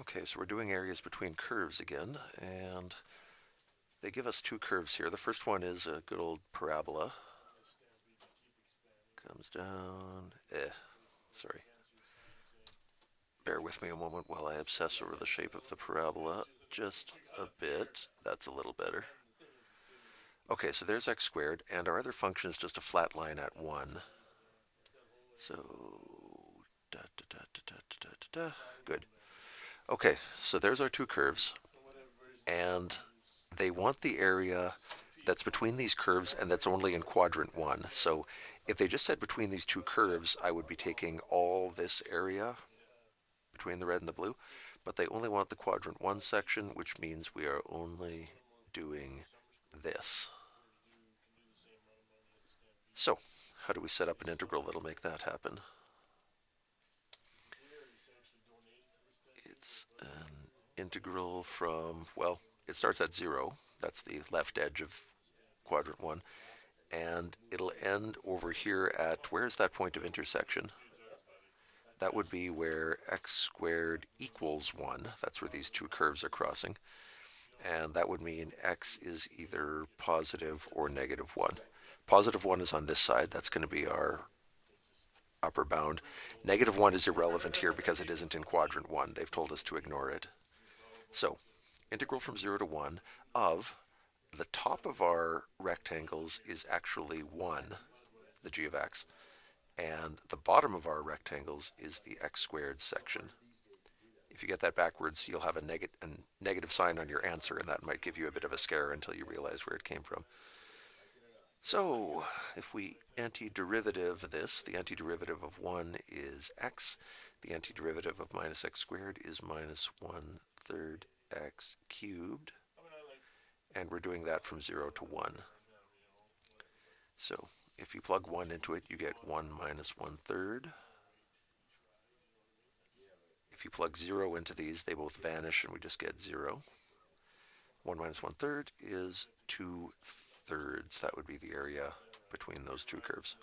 Okay, so we're doing areas between curves again, and they give us two curves here. The first one is a good old parabola. Comes down, sorry. Bear with me a moment while I obsess over the shape of the parabola just a bit. That's a little better. Okay, so there's x squared, and our other function is just a flat line at 1. So, da da da da da da da da. Good. Okay, so there's our two curves, and they want the area that's between these curves and that's only in quadrant 1. So if they just said between these two curves, I would be taking all this area between the red and the blue, but they only want the quadrant 1 section, which means we are only doing this. So how do we set up an integral that'll make that happen? It's an integral from, well, it starts at 0. That's the left edge of quadrant 1. And it'll end over here at, where's that point of intersection? That would be where x squared equals 1. That's where these two curves are crossing. And that would mean x is either positive or negative 1. Positive 1 is on this side. That's going to be our upper bound. Negative 1 is irrelevant here because it isn't in quadrant 1. They've told us to ignore it. So, integral from 0 to 1 of the top of our rectangles is actually 1, the g of x, and the bottom of our rectangles is the x squared section. If you get that backwards, you'll have a negative sign on your answer, and that might give you a bit of a scare until you realize where it came from. So if we antiderivative this, the antiderivative of 1 is x. The antiderivative of minus x squared is minus 1/3 x cubed. And we're doing that from 0 to 1. So if you plug 1 into it, you get 1 minus 1/3. If you plug 0 into these, they both vanish and we just get 0. 1 minus 1/3 is 2/3. That would be the area between those two curves.